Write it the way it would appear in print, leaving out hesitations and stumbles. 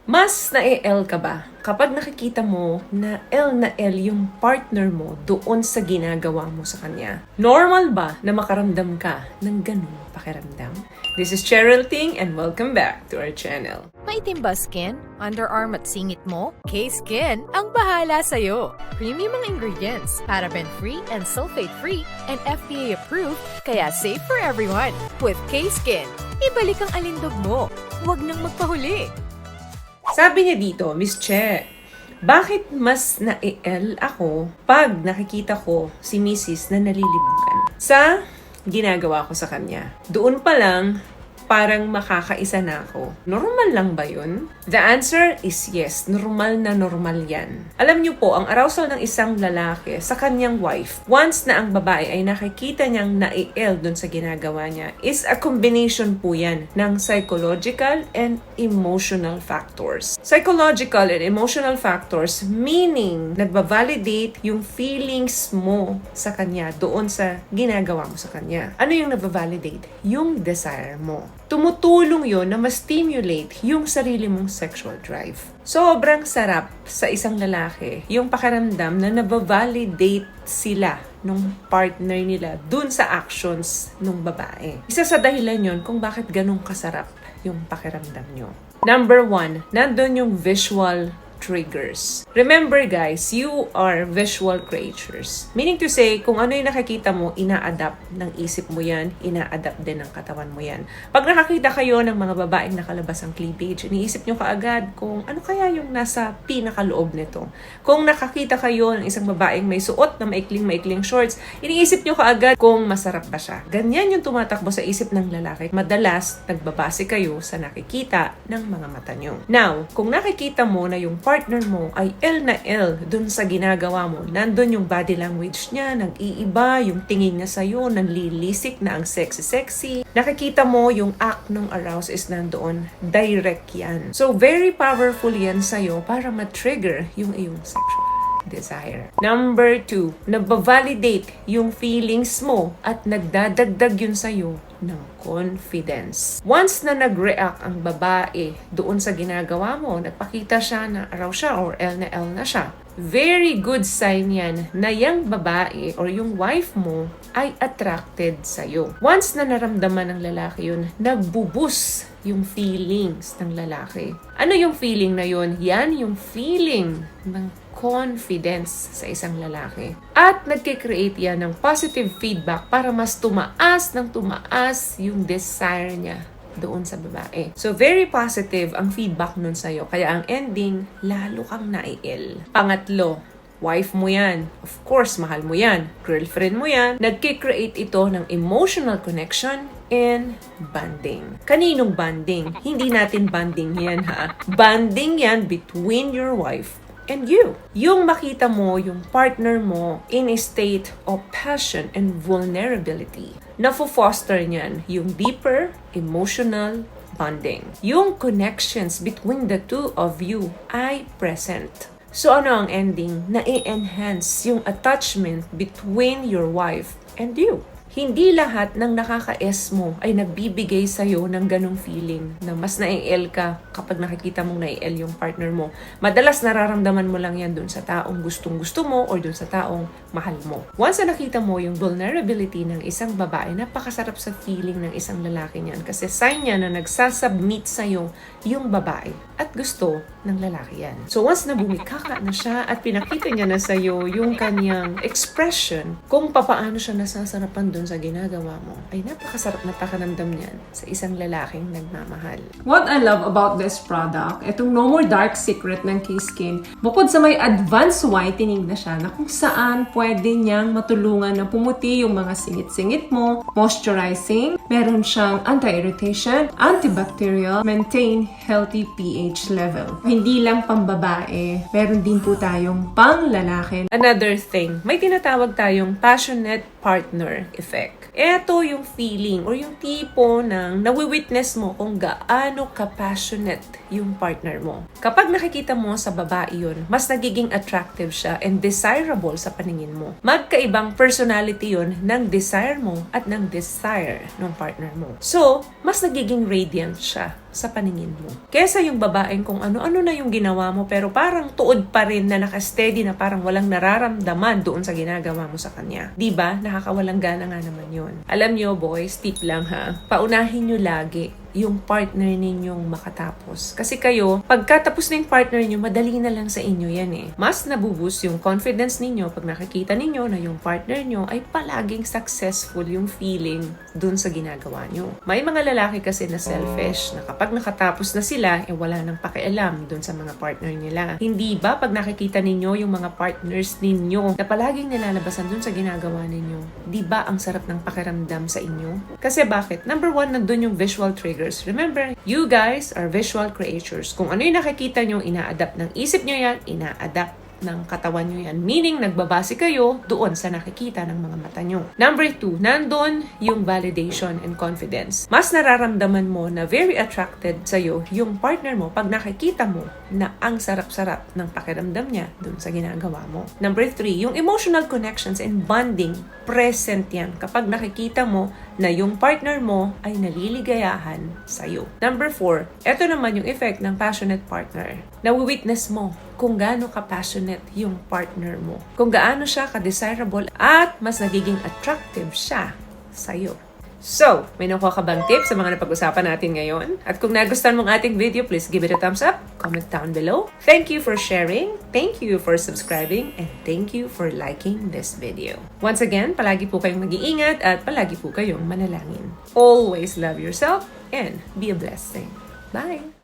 Mas na-L ka ba kapag nakikita mo na L yung partner mo doon sa ginagawa mo sa kanya? Normal ba na makaramdam ka ng ganung pakiramdam? This is Cheryl Ting and welcome back to our channel. Maitim ba skin? Underarm at singit mo? K-Skin ang bahala sa'yo. Premium ang ingredients, paraben-free and sulfate-free, and FDA-approved, kaya safe for everyone. With K-Skin, ibalik ang alindog mo. Huwag nang magpahuli. Sabi niya dito, Miss Che, bakit mas na-L ako pag nakikita ko si Mrs. na nalilibugan sa ginagawa ko sa kanya? Doon pa lang, parang makakaisa na ako. Normal lang ba yun? The answer is yes. Normal na normal yan. Alam niyo po, ang arousal ng isang lalaki sa kanyang wife, once na ang babae ay nakikita niyang na-L dun sa ginagawa niya, is a combination po yan ng psychological and emotional factors. Psychological and emotional factors meaning nagbavalidate yung feelings mo sa kanya doon sa ginagawa mo sa kanya. Ano yung nagbavalidate? Yung desire mo. Tumutulong yon na ma-stimulate yung sarili mong sexual drive. Sobrang sarap sa isang lalaki yung pakiramdam na nabavalidate sila nung partner nila dun sa actions nung babae. Isa sa dahilan yon kung bakit ganun kasarap yung pakiramdam nyo. Number 1, nandun yung visual triggers. Remember guys, you are visual creatures. Meaning to say, kung ano yung nakikita mo, ina-adapt ng isip mo yan, ina-adapt din ng katawan mo yan. Pag nakakita kayo ng mga babaeng nakalabas ang cleavage, iniisip nyo kaagad kung ano kaya yung nasa pinakaloob nito. Kung nakakita kayo ng isang babaeng may suot na maikling shorts, iniisip nyo kaagad kung masarap ba siya. Ganyan yung tumatakbo sa isip ng lalaki. Madalas, nagbabase kayo sa nakikita ng mga mata nyo. Now, kung nakikita mo na yung partner mo ay L na L dun sa ginagawa mo. Nandun yung body language niya, nag-iiba, yung tingin niya sa'yo, nanlilisik na ang sexy-sexy. Nakikita mo yung act ng arouse is nandoon. Direct yan. So, very powerful yan sa'yo para ma-trigger yung iyong sexual desire. Number 2, nabavalidate yung feelings mo at nagdadagdag yun sa'yo ng confidence. Once na nag-react ang babae doon sa ginagawa mo, nagpakita siya na arouse siya or L na siya, very good sign yan na yung babae or yung wife mo ay attracted sa'yo. Once na naramdaman ng lalaki yun, nagbubus yung feelings ng lalaki. Ano yung feeling na yun? Yan yung feeling ng confidence sa isang lalaki. At nagkikreate yan ng positive feedback para mas tumaas yung desire niya doon sa babae. So, very positive ang feedback nun sa'yo. Kaya ang ending, lalo kang na-L. Pangatlo, wife mo yan. Of course, mahal mo yan. Girlfriend mo yan. Nagkikreate ito ng emotional connection and bonding. Kaninong bonding? Hindi natin bonding yan ha. Bonding yan between your wife and you. Yung makita mo yung partner mo in a state of passion and vulnerability. Nafo-foster niyan yung deeper emotional bonding. Yung connections between the two of you ay present. So ano ang ending? Na-enhance yung attachment between your wife and you. Hindi lahat ng nakaka-S mo ay nagbibigay sa'yo ng ganong feeling na mas na-L ka kapag nakikita mong na-L yung partner mo. Madalas nararamdaman mo lang yan dun sa taong gustong-gusto mo or dun sa taong mahal mo. Once na nakita mo yung vulnerability ng isang babae, napakasarap sa feeling ng isang lalaki niyan kasi sign niya na nagsasubmit sa'yo yung babae at gusto ng lalaki yan. So once na bumikaka na siya at pinakita niya na sa'yo yung kanyang expression kung papaano siya nasasarapan dun sa ginagawa mo, ay napakasarap na pakiramdam niyan sa isang lalaking nagmamahal. What I love about this product, itong No More Dark Secret ng K-Skin, bukod sa may advanced whitening na siya na kung saan pwede niyang matulungan na pumuti yung mga singit-singit mo, moisturizing, meron siyang anti-irritation, antibacterial, maintain healthy pH level. Hindi lang pambabae, meron din po tayong pang-lalaki. Another thing, may tinatawag tayong passionate partner effect. Ito yung feeling or yung tipo ng nawi-witness mo kung gaano ka-passionate yung partner mo. Kapag nakikita mo sa babae yun, mas nagiging attractive siya and desirable sa paningin mo. Magkaibang personality yun ng desire mo at ng desire ng partner mo. So, mas nagiging radiant siya sa paningin mo. Kesa yung babaeng kung ano-ano na yung ginawa mo pero parang tuod pa rin na nakasteady na parang walang nararamdaman doon sa ginagawa mo sa kanya. Diba? Nakakawalang gana nga naman yun. Alam nyo boys, tip lang ha, paunahin nyo lagi yung partner ninyong makatapos. Kasi kayo, pagkatapos na yung partner niyo, madali na lang sa inyo yan eh. Mas nabuboost yung confidence ninyo pag nakikita ninyo na yung partner niyo ay palaging successful yung feeling dun sa ginagawa niyo. May mga lalaki kasi na selfish, na kapag nakatapos na sila, wala nang pakialam dun sa mga partner nila. Hindi ba pag nakikita ninyo yung mga partners ninyo na palaging nilalabasan dun sa ginagawa ninyo, di ba ang sarap ng pakiramdam sa inyo? Kasi bakit? Number 1, nandun yung visual triggers. Remember, you guys are visual creatures. Kung ano yung nakikita nyo, ina-adapt ng isip nyo yan, ina-adapt ng katawan nyo yan. Meaning, nagbabase kayo doon sa nakikita ng mga mata nyo. Number 2, nandun yung validation and confidence. Mas nararamdaman mo na very attracted sa'yo yung partner mo pag nakikita mo na ang sarap-sarap ng pakiramdam niya doon sa ginagawa mo. Number 3, yung emotional connections and bonding, present yan kapag nakikita mo na yung partner mo ay naliligayahan sa'yo. Number 4, eto naman yung effect ng passionate partner. Nawi-witness mo kung gaano ka-passionate yung partner mo. Kung gaano siya ka-desirable at mas nagiging attractive siya sa'yo. So, may nakuha ka bang tips sa mga napag-usapan natin ngayon? At kung nagustuhan mong ating video, please give it a thumbs up, comment down below. Thank you for sharing, thank you for subscribing, and thank you for liking this video. Once again, palagi po kayong mag-iingat at palagi po kayong manalangin. Always love yourself and be a blessing. Bye!